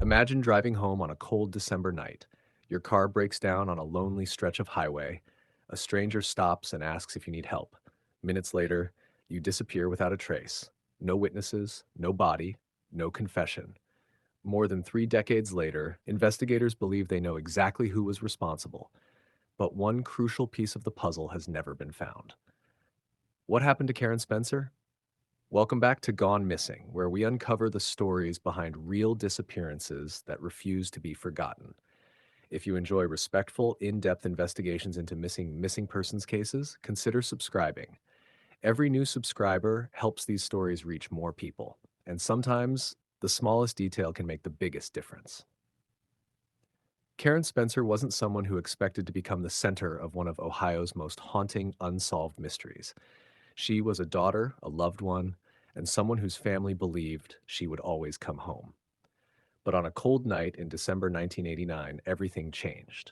Imagine driving home on a cold December night. Your car breaks down on a lonely stretch of highway. A stranger stops and asks if you need help. Minutes later, you disappear without a trace. No witnesses, no body, no confession. More than 3 decades later, investigators believe they know exactly who was responsible. But one crucial piece of the puzzle has never been found. What happened to Karen Spencer? Welcome back to Gone Missing, where we uncover the stories behind real disappearances that refuse to be forgotten. If you enjoy respectful, in-depth investigations into missing persons cases, consider subscribing. Every new subscriber helps these stories reach more people, and sometimes the smallest detail can make the biggest difference. Karen Spencer wasn't someone who expected to become the center of one of Ohio's most haunting unsolved mysteries. She was a daughter, a loved one, and someone whose family believed she would always come home. But on a cold night in December 1989, everything changed.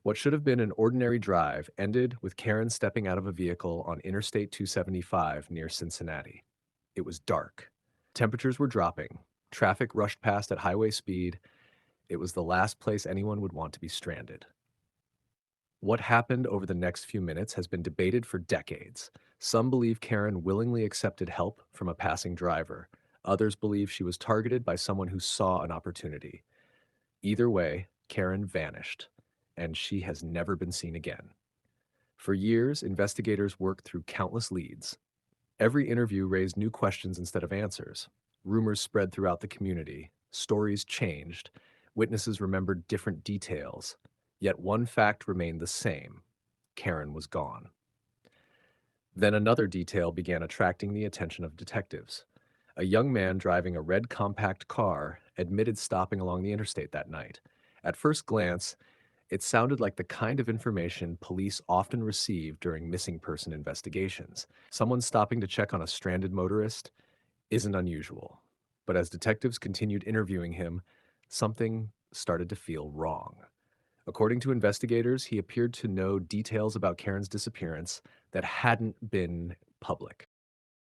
What should have been an ordinary drive ended with Karen stepping out of a vehicle on Interstate 275 near Cincinnati. It was dark. Temperatures were dropping. Traffic rushed past at highway speed. It was the last place anyone would want to be stranded. What happened over the next few minutes has been debated for decades. Some believe Karen willingly accepted help from a passing driver. Others believe she was targeted by someone who saw an opportunity. Either way, Karen vanished, and she has never been seen again. For years, investigators worked through countless leads. Every interview raised new questions instead of answers. Rumors spread throughout the community. Stories changed. Witnesses remembered different details. Yet one fact remained the same: Karen was gone. Then another detail began attracting the attention of detectives. A young man driving a red compact car admitted stopping along the interstate that night. At first glance, it sounded like the kind of information police often receive during missing person investigations. Someone stopping to check on a stranded motorist isn't unusual. But as detectives continued interviewing him, something started to feel wrong. According to investigators, he appeared to know details about Karen's disappearance that hadn't been public.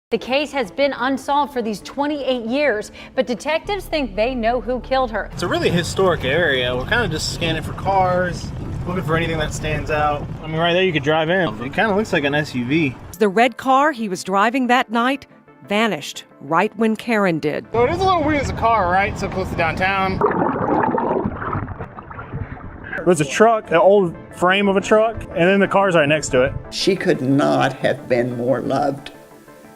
The case has been unsolved for these 28 years, but detectives think they know who killed her. It's a really historic area. We're kind of just scanning for cars, looking for anything that stands out. I mean, right there you could drive in. It kind of looks like an SUV. The red car he was driving that night vanished right when Karen did. So it is a little weird as a car, right? So close to downtown. There's a truck, an old frame of a truck, and then the car's right next to it. She could not have been more loved.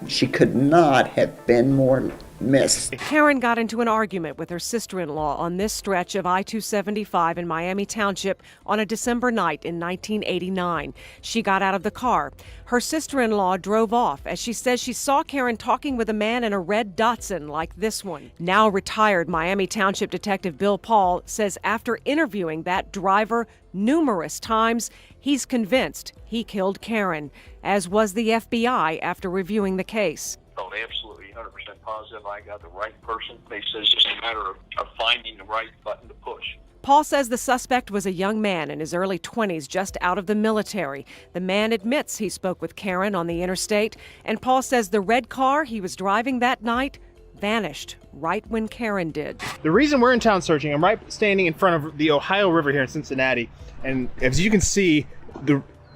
She could not have been more missed. Karen got into an argument with her sister-in-law on this stretch of I-275 in Miami Township on a December night in 1989. She got out of the car. Her sister-in-law drove off as she says she saw Karen talking with a man in a red Datsun like this one. Now retired Miami Township Detective Bill Paul says after interviewing that driver numerous times, he's convinced he killed Karen, as was the FBI after reviewing the case. Oh, absolutely 100% positive I got the right person. They said it's just a matter of finding the right button to push. Paul says the suspect was a young man in his early 20s, just out of the military. The man admits he spoke with Karen on the interstate, and Paul says the red car he was driving that night vanished right when Karen did. The reason we're in town searching, I'm right standing in front of the Ohio River here in Cincinnati, and as you can see,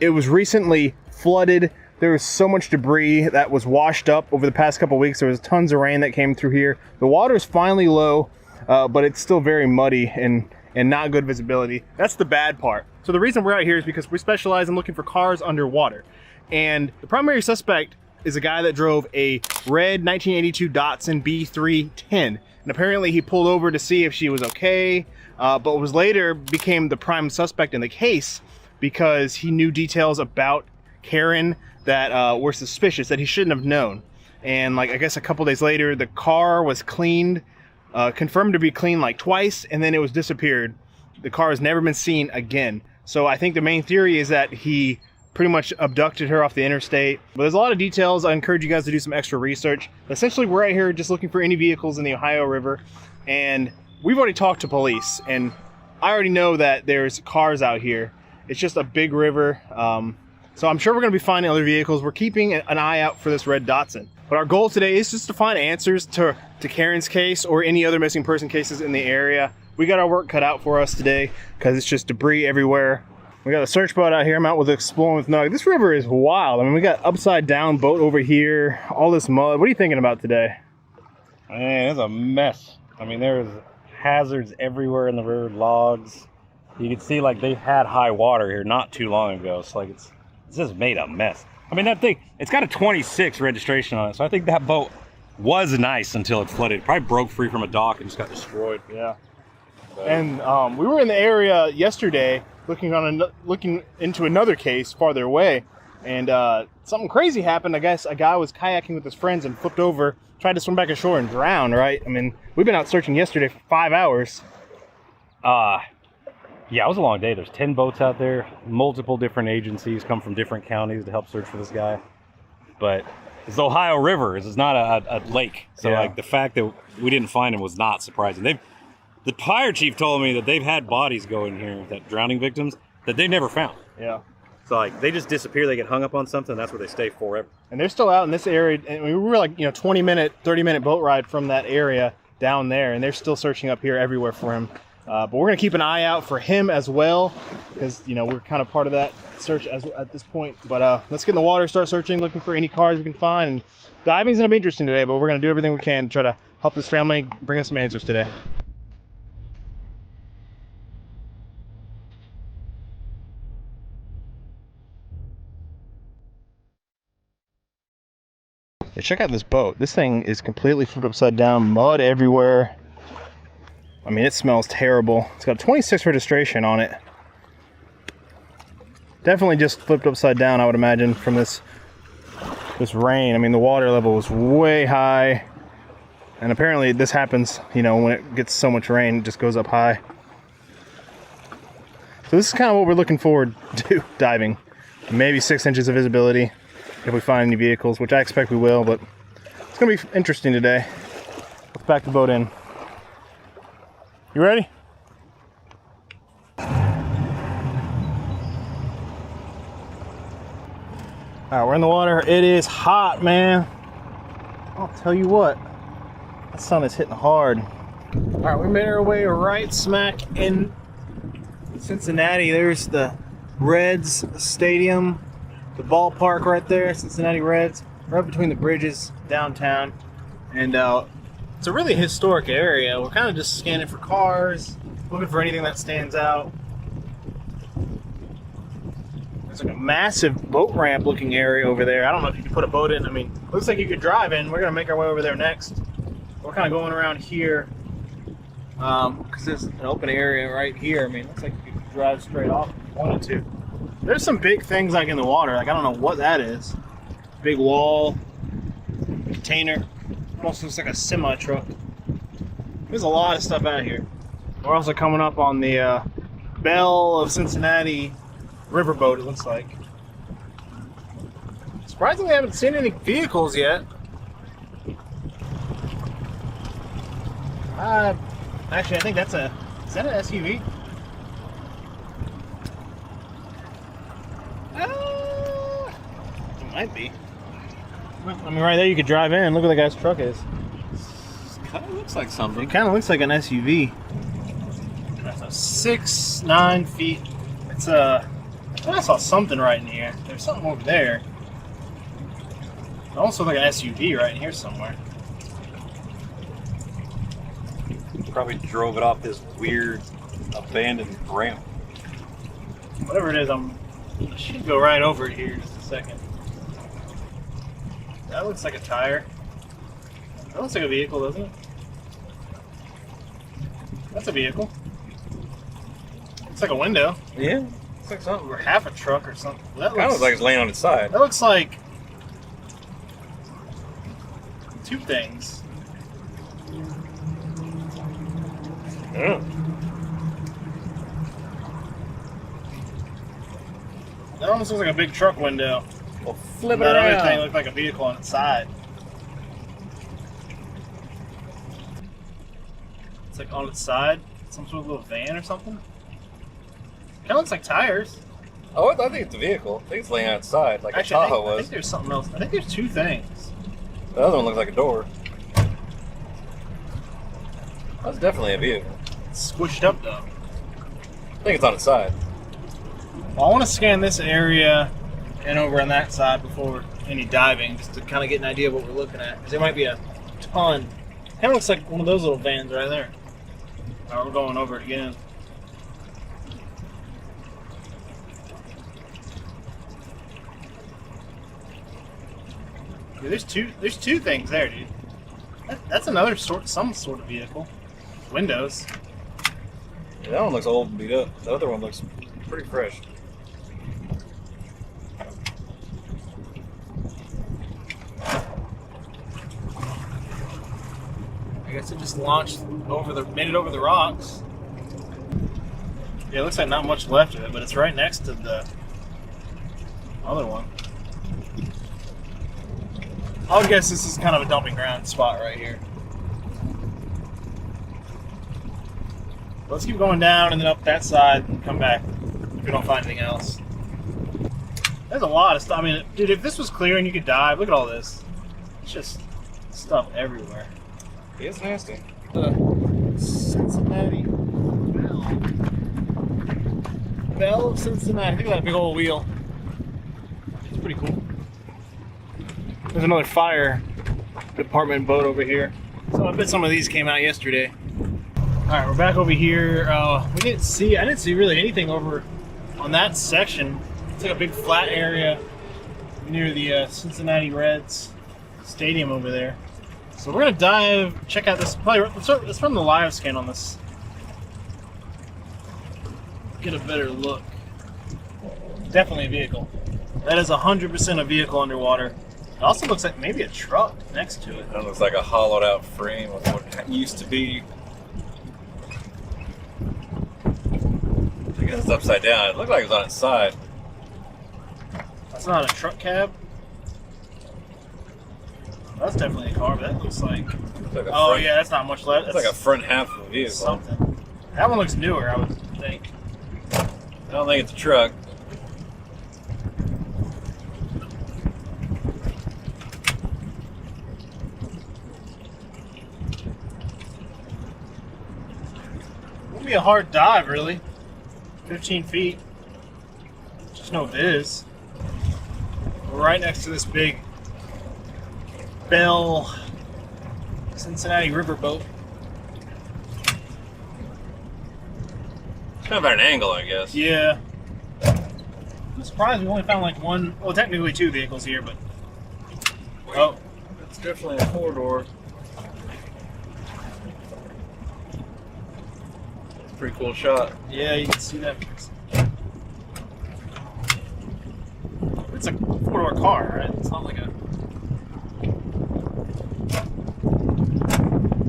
it was recently flooded. There was so much debris that was washed up over the past couple weeks. There was tons of rain that came through here. The water is finally low, but it's still very muddy and not good visibility. That's the bad part. So the reason we're out here is because we specialize in looking for cars underwater. And the primary suspect is a guy that drove a red 1982 Datsun B310. And apparently he pulled over to see if she was okay, but was later became the prime suspect in the case because he knew details about Karen that were suspicious that he shouldn't have known. And like, I guess a couple days later, the car was cleaned, confirmed to be cleaned like twice, and then it was disappeared. The car has never been seen again. So I think the main theory is that he pretty much abducted her off the interstate. But there's a lot of details. I encourage you guys to do some extra research. Essentially, we're right here just looking for any vehicles in the Ohio River, and we've already talked to police, and I already know that there's cars out here. It's just a big river. So I'm sure we're going to be finding other vehicles. We're keeping an eye out for this red Datsun. But our goal today is just to find answers to Karen's case or any other missing person cases in the area. We got our work cut out for us today because it's just debris everywhere. We got a search boat out here. I'm out with Exploring with Nug. This river is wild. I mean, we got upside down boat over here, all this mud. What are you thinking about today? Man, it's a mess. I mean, there's hazards everywhere in the river, logs. You can see like they had high water here not too long ago. So like it's just made a mess. I mean, that thing, it's got a 26 registration on it. So I think that boat was nice until it flooded. It probably broke free from a dock and just got destroyed. Yeah. And we were in the area yesterday looking into another case farther away, and something crazy happened. I guess a guy was kayaking with his friends and flipped over, tried to swim back ashore and drowned, right? I mean, we've been out searching yesterday for 5 hours. Yeah, it was a long day. There's 10 boats out there. Multiple different agencies come from different counties to help search for this guy. But it's the Ohio River. It's not a lake. So like the fact that we didn't find him was not surprising. The fire chief told me that they've had bodies go in here, that drowning victims, that they've never found. Yeah. So like they just disappear, they get hung up on something, that's where they stay forever. And they're still out in this area. And we were like, 20-minute, 30-minute boat ride from that area down there, and they're still searching up here everywhere for him. But we're gonna keep an eye out for him as well, because we're kind of part of that search at this point. But let's get in the water, start searching, looking for any cars we can find. And diving's gonna be interesting today, but we're gonna do everything we can to try to help this family bring us some answers today. Yeah, check out this boat. This thing is completely flipped upside down, mud everywhere. I mean, it smells terrible. It's got a 26 registration on it. Definitely just flipped upside down, I would imagine, from this rain. I mean, the water level was way high. And apparently this happens, when it gets so much rain, it just goes up high. So this is kind of what we're looking forward to diving. Maybe 6 inches of visibility if we find any vehicles, which I expect we will, but it's gonna be interesting today. Let's back the boat in. You ready? All right, we're in the water. It is hot, man. I'll tell you what, that sun is hitting hard. All right, we made our way right smack in Cincinnati. There's the Reds Stadium, the ballpark right there, Cincinnati Reds, right between the bridges downtown. And it's a really historic area. We're kind of just scanning for cars, looking for anything that stands out. There's like a massive boat ramp looking area over there. I don't know if you can put a boat in. I mean, looks like you could drive in. We're gonna make our way over there next. We're kind of going around here because there's an open area right here. I mean, looks like you could drive straight off if you wanted to. There's some big things like in the water. Like, I don't know what that is. Big wall, container. Almost looks like a semi truck. There's a lot of stuff out here. We're also coming up on the Belle of Cincinnati riverboat, it looks like. Surprisingly, I haven't seen any vehicles yet. Actually, I think is that an SUV? It might be. I mean, right there you could drive in. Look where the guy's truck is. Kind of looks like something. It kind of looks like an SUV. That's a 6'9" feet. It's I saw something right in here. There's something over there. It almost looks like an SUV right in here somewhere. Probably drove it off this weird abandoned ramp. Whatever it is, I should go right over it here in just a second. That looks like a tire. That looks like a vehicle, doesn't it? That's a vehicle. Looks like a window. Yeah, looks like something. Or half a truck or something. That Kind of looks like it's laying on its side. That looks like two things. Yeah. That almost looks like a big truck window. Well, flip it That around. other thing looked like a vehicle on its side. It's like on its side, some sort of little van or something. Kind of looks like tires. Oh, I think it's a vehicle. I think it's laying on its side, like Actually, a Tahoe I was. think there's something else. I think there's two things. The other one looks like a door. That's definitely a vehicle. It's squished up though. I think it's on its side. Well, I want to scan this area and over on that side before any diving, just to kind of get an idea of what we're looking at. Because there might be a ton. Kind of looks like one of those little vans right there. All right, we're going over it again. Yeah, there's two things there, dude. That's another some sort of vehicle. Windows. Yeah, that one looks old and beat up. The other one looks pretty fresh. I guess it just launched made it over the rocks. Yeah, it looks like not much left of it, but it's right next to the other one. I would guess this is kind of a dumping ground spot right here. Let's keep going down and then up that side and come back if we don't find anything else. There's a lot of stuff. I mean, dude, if this was clear and you could dive, look at all this. It's just stuff everywhere. It's nasty. The Cincinnati Bell of Cincinnati. Look at that big old wheel. It's pretty cool. There's another fire department boat over here. So I bet some of these came out yesterday. All right, we're back over here. I didn't see really anything over on that section. It's like a big flat area near the Cincinnati Reds stadium over there. So we're gonna dive, check out this. Let's run the live scan on this. Get a better look. Definitely a vehicle. That is 100% a vehicle underwater. It also looks like maybe a truck next to it. That looks like a hollowed out frame of what it used to be. I guess it's upside down. It looked like it was on its side. That's not a truck cab. That's definitely a car, but that looks like. Oh yeah, that's not much left. That's like a front half of a vehicle. Something. That one looks newer, I would think. I don't think it's a truck. Wouldn't be a hard dive, really. 15 feet. Just no viz. We're right next to this big Bell Cincinnati riverboat. It's kind of at an angle, I guess. Yeah. I'm surprised we only found like one, well, technically two vehicles here, but. Oh. It's definitely a four-door. Pretty cool shot. Yeah, you can see that. It's a four-door car, right? It's not like a.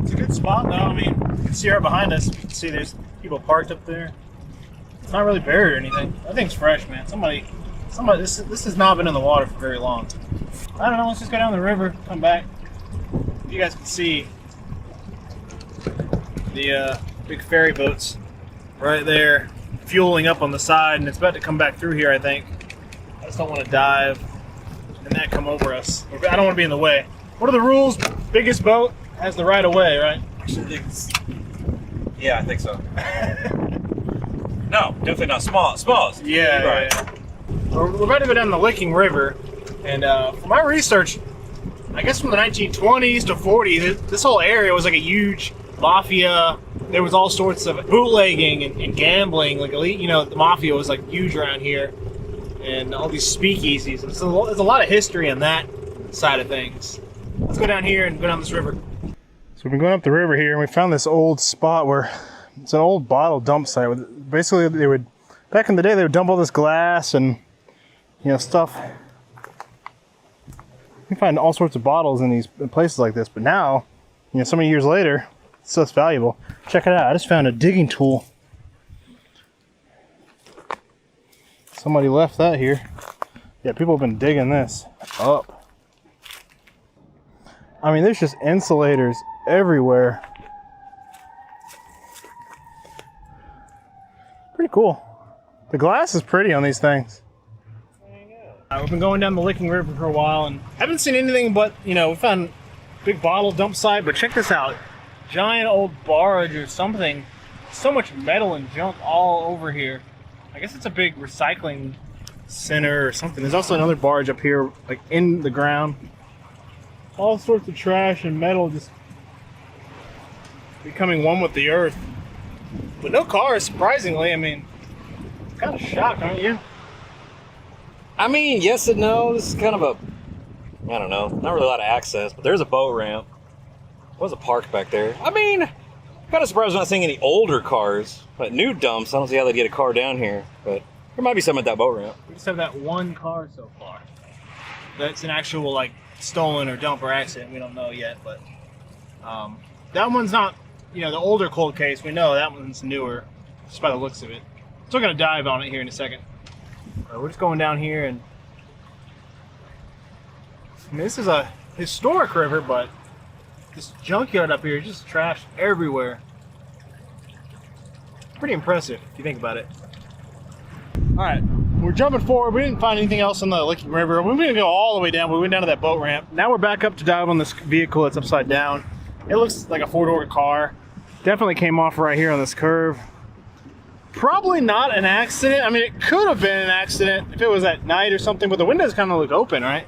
It's a good spot, though. I mean, you can see right behind us. You can see there's people parked up there. It's not really buried or anything. That thing's fresh, man. Somebody. This has not been in the water for very long. I don't know. Let's just go down the river, come back. You guys can see the big ferry boats right there, fueling up on the side, and it's about to come back through here, I think. I just don't want to dive and that come over us. I don't want to be in the way. What are the rules? Biggest boat has the right of way, right? Yeah, I think so. No, definitely not smallest. Yeah, right. Yeah. We're about to go down the Licking River, and from my research, I guess from the 1920s to 40s, this whole area was like a huge mafia. There was all sorts of bootlegging and gambling. Like, the mafia was like huge around here, and all these speakeasies. There's a lot of history on that side of things. Let's go down here and go down this river. So we've been going up the river here, and we found this old spot where it's an old bottle dump site. Basically, back in the day, they would dump all this glass and stuff. You can find all sorts of bottles in places like this, but now, so many years later, it's stuff's valuable. Check it out. I just found a digging tool. Somebody left that here. Yeah, people have been digging this up. I mean, there's just insulators everywhere. Pretty cool. The glass is pretty on these things. We've been going down the Licking River for a while and haven't seen anything but, you know, we found a big bottle dump site, but check this out. Giant old barge or something. So much metal and junk all over here. I guess it's a big recycling center or something. There's also another barge up here, like in the ground. All sorts of trash and metal just becoming one with the earth. But no cars, surprisingly. I mean, kind of shocked, aren't you? I mean, yes and no. This is kind of I don't know, not really a lot of access, but there's a boat ramp. There was a park back there. I mean, kind of surprised I'm not seeing any older cars, but new dumps. I don't see how they'd get a car down here, but there might be some at that boat ramp. We just have that one car so far. That's an actual, like, stolen or dump or accident. We don't know yet, but that one's not, you know, the older cold case. We know that one's newer, just by the looks of it. Still gonna dive on it here in a second. We're just going down here, and I mean, this is a historic river, but this junkyard up here is just trash everywhere. Pretty impressive if you think about it. All right, we're jumping forward. We didn't find anything else on the Licking River. We didn't go all the way down, but we went down to that boat ramp. Now we're back up to dive on this vehicle that's upside down. It looks like a four-door car. Definitely came off right here on this curve. Probably not an accident. I mean, it could have been an accident if it was at night or something, but the windows kind of look open, right?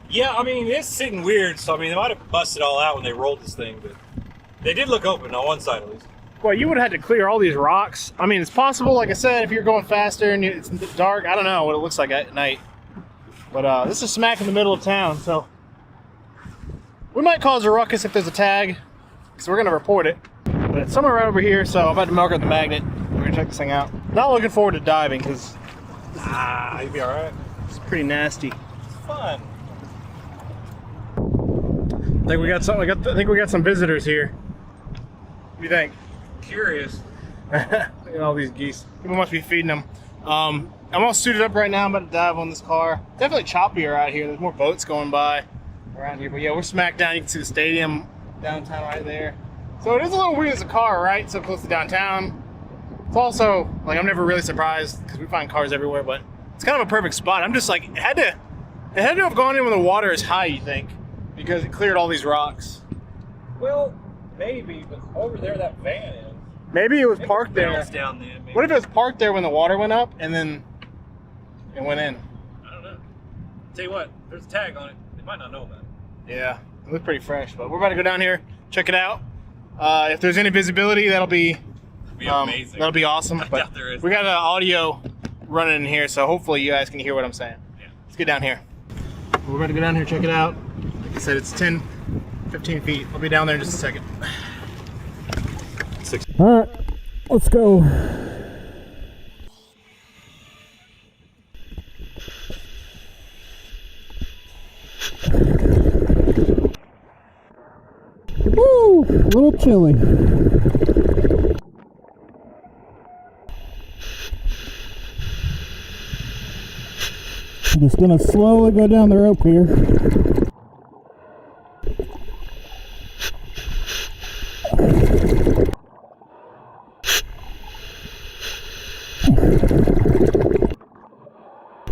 Yeah, I mean, it's sitting weird, so I mean, they might have busted all out when they rolled this thing, but they did look open on one side at least. Well, you would have had to clear all these rocks. I mean, it's possible, like I said, if you're going faster and it's dark, I don't know what it looks like at night. But this is smack in the middle of town, so we might cause a ruckus if there's a tag, because we're going to report it. But it's somewhere right over here, so I'm about to mark out the magnet. We're going to check this thing out. Not looking forward to diving, because you'll be all right. It's pretty nasty. It's fun. I think we got some. I think we got some visitors here. What do you think? Curious. Look at all these geese. People must be feeding them. I'm all suited up right now. I'm about to dive on this car. Definitely choppier out here. There's more boats going by around here. But yeah, we're smack down. You can see the stadium downtown right there. So it is a little weird as a car, right? So close to downtown. It's also, like, I'm never really surprised because we find cars everywhere, but it's kind of a perfect spot. I'm just like, it had to have gone in when the water is high, you think, because it cleared all these rocks. Well, maybe, but over there that van is. Maybe it was parked there. Down there maybe. What if it was parked there when the water went up and then it went in? I don't know. Tell you what, there's a tag on it. They might not know about it. Yeah, it looks pretty fresh, but we're about to go down here, check it out. If there's any visibility, that'll be amazing. That'll be awesome. I But doubt there is. we got audio running in here, so hopefully you guys can hear what I'm saying. Yeah. Let's get down here. We're about to go down here, check it out. Like I said, it's 10, 15 feet. I'll be down there in just a second. All right, let's go. Woo, a little chilly. I'm just gonna slowly go down the rope here.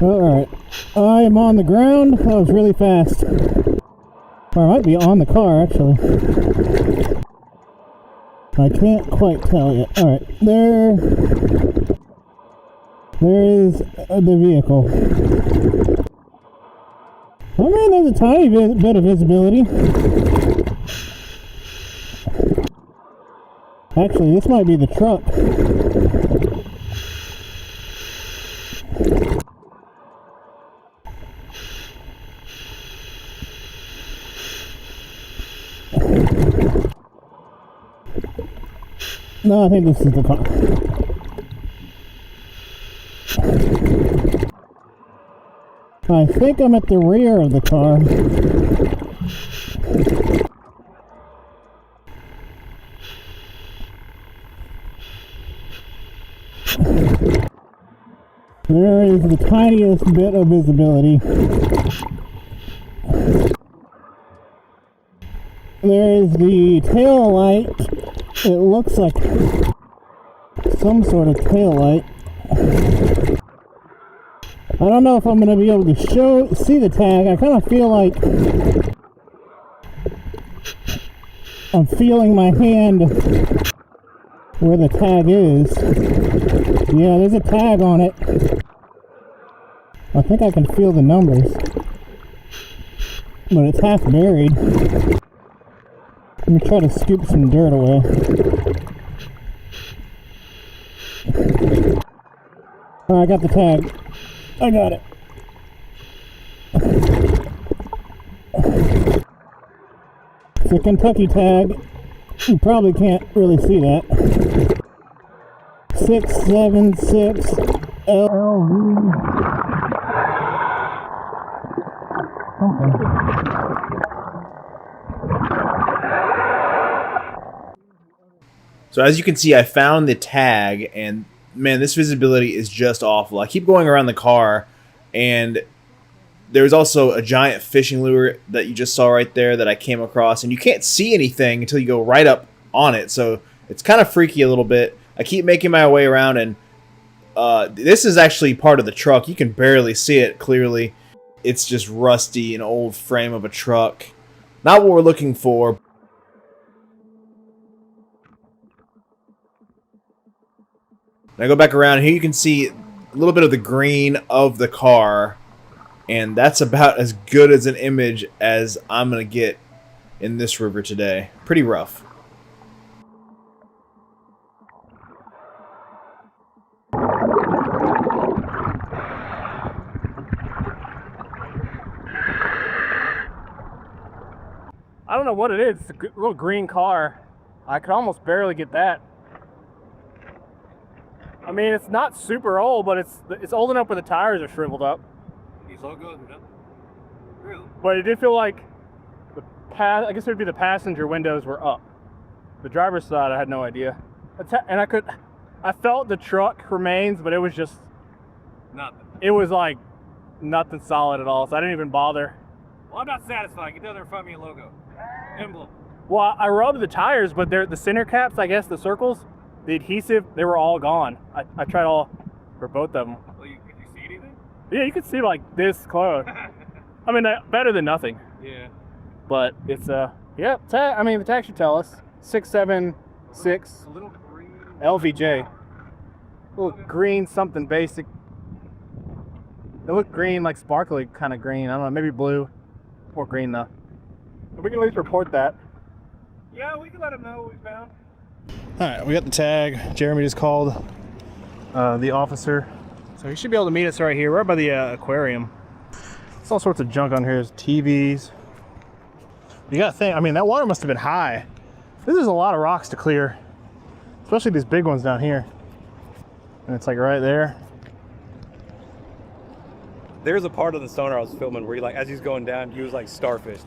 Alright, I am on the ground. That was really fast. Or I might be on the car, actually. I can't quite tell yet. Alright, there is the vehicle. I mean, there's a tiny bit of visibility. Actually, this might be the truck. No, I think this is the car. I think I'm at the rear of the car. There is the tiniest bit of visibility. There is the tail light. It looks like some sort of tail light. I don't know if I'm going to be able to see the tag. I kind of feel like I'm feeling my hand where the tag is. Yeah, there's a tag on it. I think I can feel the numbers, but it's half buried. Let me try to scoop some dirt away. Oh, I got the tag. I got it. It's a Kentucky tag. You probably can't really see that. 676 LV. So as you can see, I found the tag, and man, this visibility is just awful. I keep going around the car, and there's also a giant fishing lure that you just saw right there that I came across, and you can't see anything until you go right up on it, so it's kind of freaky a little bit. I keep making my way around, and this is actually part of the truck. You can barely see it clearly. It's just rusty, an old frame of a truck. Not what we're looking for. When I go back around here, you can see a little bit of the green of the car, and that's about as good as an image as I'm going to get in this river today. Pretty rough. I don't know what it is. It's a little green car. I could almost barely get that. I mean, it's not super old, but it's old enough where the tires are shriveled up. It's all good, man. Really? But it did feel like I guess it would be the passenger windows were up. The driver's side, I had no idea. And I felt the truck remains, but it was just Nothing. It was like nothing solid at all, so I didn't even bother. Well, I'm not satisfied. Get down there and find me a logo. Emblem. Well, I rubbed the tires, but the center caps, I guess, the circles, the adhesive, they were all gone. I tried all for both of them. Well, could you see anything? Yeah, you could see like this close. I mean, better than nothing. Yeah. But it's yeah. I mean, the tag should tell us 676 A little green. LVJ. A little green something basic. It looked green, like sparkly kind of green. I don't know, maybe blue or green though. We can at least report that. Yeah, we can let them know what we found. All right, we got the tag. Jeremy just called the officer, so he should be able to meet us right here. We're by the aquarium. There's all sorts of junk on here. There's TVs. You gotta think, I mean, that water must have been high. This is a lot of rocks to clear, especially these big ones down here. And it's like right there. There's a part of the sonar I was filming where he, like, as he's going down, he was like starfish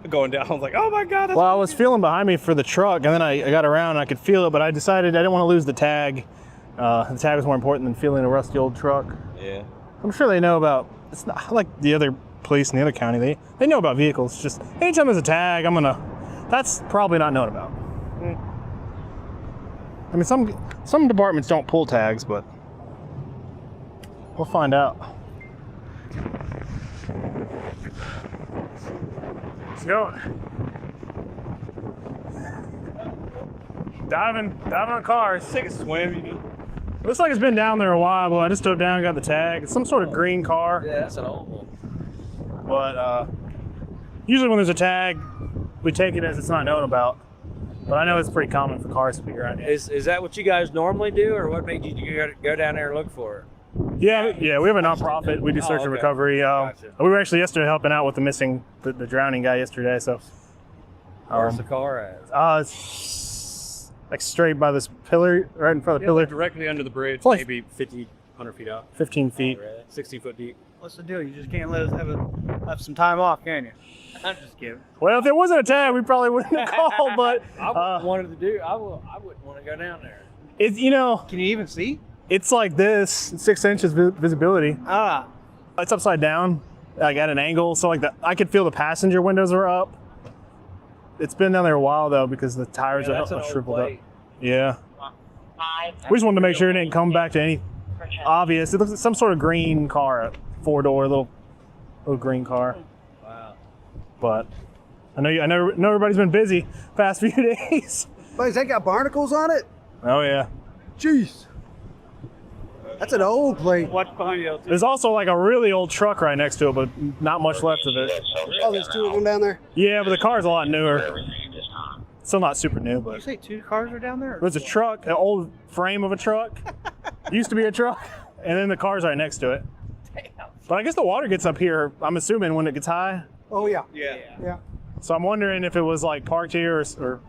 going down. I was like, oh my god. Well, I was feeling behind me for the truck, and then I got around and I could feel it, but I decided I didn't want to lose the tag. The tag was more important than feeling a rusty old truck. Yeah. I'm sure they know about, it's not like the other police in the other county. They know about vehicles. Just anytime there's a tag, that's probably not known about. I mean, some departments don't pull tags, but we'll find out. Let's go. Diving on cars. Take a swim, you know. Looks like it's been down there a while, but I just dove down and got the tag. It's some sort of green car. Yeah, that's an old one. But usually when there's a tag, we take it as it's not known about. But I know it's pretty common for cars to be around here. Is that what you guys normally do, or what made you go down there and look for it? Yeah, we have a nonprofit. We do search and recovery. Gotcha. We were actually yesterday helping out with the drowning guy yesterday. So Where's the car at? it's like straight by this pillar, right in front of the pillar. Directly under the bridge, It's like- maybe 50, 100 feet out. 15 feet. 60 foot deep. What's the deal? You just can't let us have some time off, can you? I'm just kidding. Well, if there wasn't a tag, we probably wouldn't have called. But I wouldn't want to go down there. it's Can you even see? it's like this, 6 inches visibility. Ah, It's upside down, like at an angle, so like I could feel the passenger windows are up. It's been down there a while though because the tires yeah, that's an are old shriveled up. plate. Yeah. We just wanted to make sure it didn't come back to any obvious. It looks like some sort of green car. 4-door little green car. Wow. But I know everybody's been busy past few days. But has that got barnacles on it? Oh yeah. Jeez. That's an old plate. What's behind you? There's also like a really old truck right next to it, but not much left of it. Oh, there's 2 of them down there? Yeah, but the car's a lot newer. Still not super new, You but say 2 cars are down there? there's a truck, an old frame of a truck. Used to be a truck, and then the car's right next to it. Damn. But I guess the water gets up here, I'm assuming, when it gets high. Oh, yeah. Yeah. So I'm wondering if it was like parked here or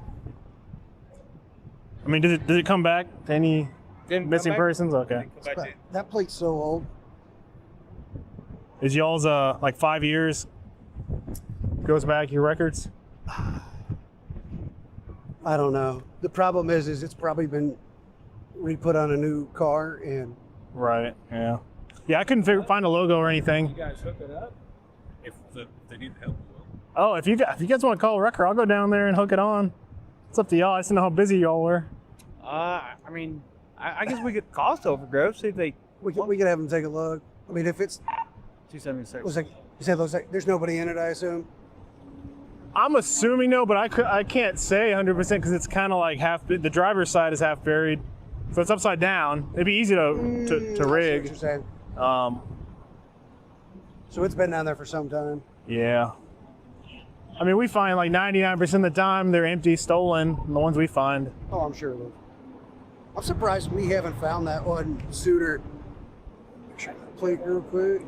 I mean, did it come back to any Didn't come missing back? persons? Okay. Come back to- That plate's so old. Is y'all's like 5 years goes back your records? I don't know. The problem is it's probably been re-put on a new car, and Right. Yeah. Yeah, I couldn't find a logo or anything. You guys hook it up? If they need help. Oh, if you guys want to call a wrecker, I'll go down there and hook it on. It's up to y'all. I just didn't know how busy y'all were. I mean, I guess we could call Silvergrove, see if they we could have them take a look. I mean, if it's 276. looks like you said, looks like there's nobody in it, I assume. I'm assuming no, but I can't say 100% because it's kind of like the driver's side is half buried, so it's upside down. It'd be easy to I see what rig. you're saying. Um, So it's been down there for some time. yeah. I mean, we find like 99% of the time they're empty, stolen. The ones we find. Oh, I'm sure of it. I'm surprised we haven't found that one sooner. Check the plate real quick.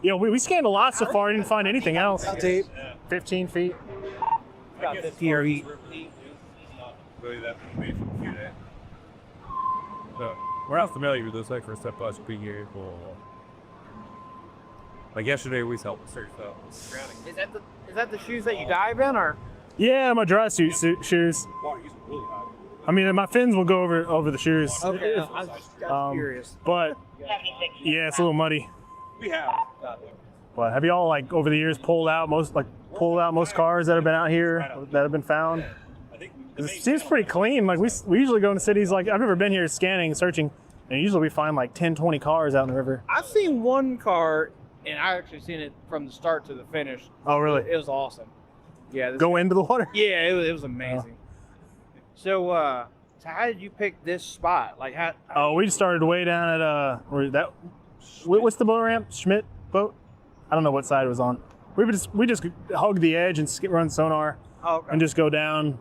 Yeah, we scanned a lot so far. Didn't find anything else. Tape. 15 feet. About 50 or eat. Really that made for a few days. So, we're not familiar with those extra step bus vehicle. Like yesterday, we helped search for drowning. Is that the shoes that you dive in, or? Yeah, my dry suit shoes. I mean, my fins will go over the shoes. Okay, I was curious. But yeah, it's a little muddy. We have. But have y'all like over the years pulled out most cars that have been out here that have been found? It seems pretty clean. Like we usually go into cities, like I've never been here scanning, searching, and usually we find like 10, 20 cars out in the river. I've seen one car, and I actually seen it from the start to the finish. Oh, really? It was awesome. Yeah. Go into the water? Yeah, it was amazing. So how did you pick this spot? Like how? Oh, we started way down at what's the boat ramp? Schmidt boat? I don't know what side it was on. We just hug the edge and run sonar and just go down.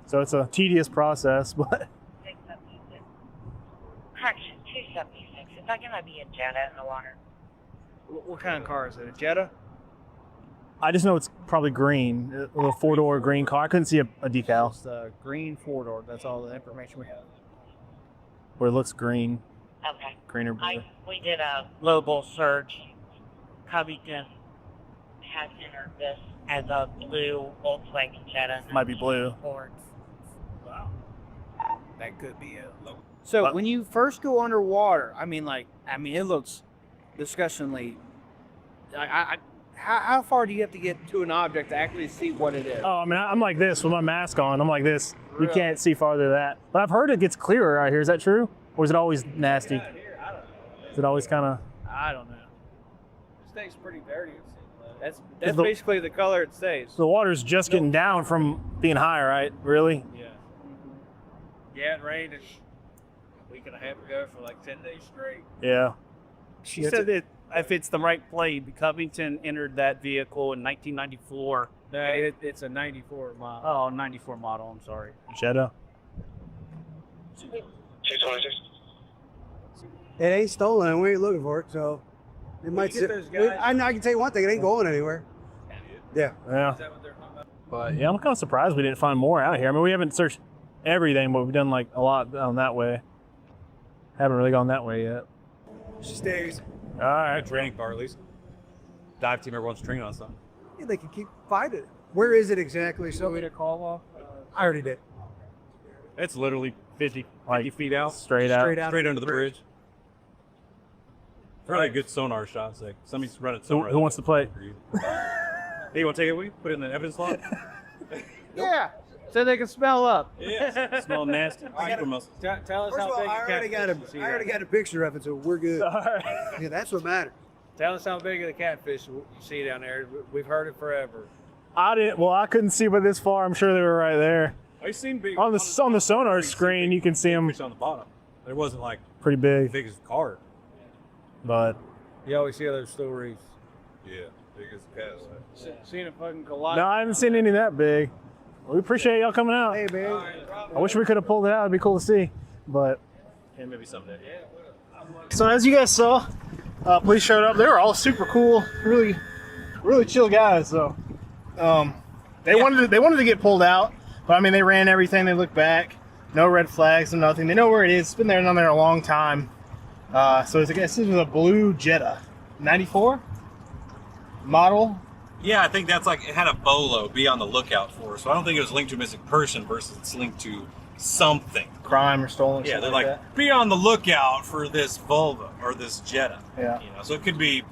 So it's a tedious process, but. Correction, 276. Is that gonna be a Jetta in the water? What kind of car is it? A Jetta? I just know it's probably green, a little 4-door green car. I couldn't see a decal. It's the green 4-door. That's all the information we have. Where it looks green. Okay. Greener blue. We did a global search. Covington has entered this as a blue Volkswagen Jetta. Might be blue. Ford. Wow. That could be it. So when you first go underwater, I mean, it looks disgustingly. How far do you have to get to an object to actually see what it is? Oh, I mean, I'm like this with my mask on. I'm like this. Really? You can't see farther than that. But I've heard it gets clearer out here. Is that true? Or is it always nasty? I don't know. Is it always kind of? I don't know. It stays pretty dirty. That's the- basically the color it stays. The water's just getting down from being high, right? Really? Yeah. Yeah, it rained a week and a half ago for like 10 days straight. Yeah. She said that if it's the right plate, Covington entered that vehicle in 1994. No, it's a 94 model. Oh, 94 model, I'm sorry. Jetta. 226. It ain't stolen, and we ain't looking for it, so it might get sit. those guys- I can tell you one thing: it ain't going anywhere. Yeah. Yeah. Is that what they're talking about? But yeah, I'm kind of surprised we didn't find more out here. I mean, we haven't searched everything, but we've done like a lot down that way. Haven't really gone that way yet. She stays. All right. Training car at least. Dive team ever wants to train on something. Yeah, they can keep finding it. Where is it exactly? So Want me to call off? I already did. It's literally 50 Like, feet out. Straight out. Straight under the bridge. Really good sonar shots. Like somebody's running Who, sonar. who wants to play? Hey, you want to take it with you? Put it in the evidence log? Yeah. so they can smell up. Yeah, smell nasty. Super muscle. Tell us First how of all, big I already got a picture of it, so we're good. All right. Yeah, that's what matters. Tell us how big of the catfish you see down there. We've heard it forever. I didn't. Well, I couldn't see but this far. I'm sure they were right there. I seen big On the sonar screen, you can see them fish on the bottom. It wasn't like pretty big, big as a car. but You always hear those stories. Yeah, big as a cat. Seeing a fucking collide. no, I haven't seen any that big. We appreciate y'all coming out. Hey, man. I wish we could have pulled it out. It'd be cool to see, but Yeah, maybe someday. so as you guys saw, police showed up. They were all super cool, really chill guys. So they wanted to get pulled out, but I mean they ran everything. They looked back, no red flags, no nothing. They know where it is. It's been there, down there a long time. So I guess this was a blue Jetta, 94 model. Yeah, I think that's like, it had a BOLO, be on the lookout for. So I don't think it was linked to a missing person versus it's linked to something. Crime or stolen. Yeah, they're like like, that. be on the lookout for this Volvo or this Jetta. Yeah. You know, so it could be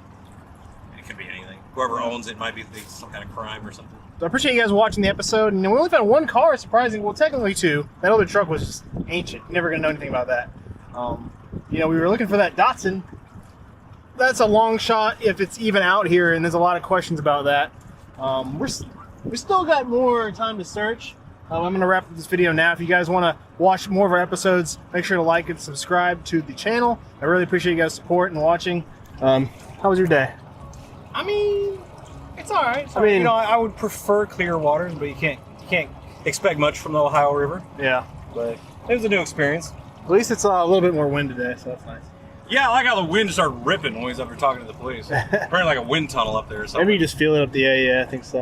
anything. Whoever owns it might be some kind of crime or something. So I appreciate you guys watching the episode. And we only found one car, surprisingly. Well, technically two. That other truck was just ancient. Never gonna know anything about that. You know, we were looking for that Datsun. That's a long shot if it's even out here, and there's a lot of questions about that. We still got more time to search. I'm gonna wrap up this video now. If you guys want to watch more of our episodes, make sure to like and subscribe to the channel. I really appreciate you guys' support and watching. How was your day? I mean, it's all right. I mean, you know, I would prefer clear waters, but you can't expect much from the Ohio River. Yeah, But it was a new experience. at least it's a little bit more wind today, so that's nice. Yeah, I like how the wind started ripping when we was up there talking to the police. Apparently like a wind tunnel up there or something. Maybe you just feel it up the yeah, I think so.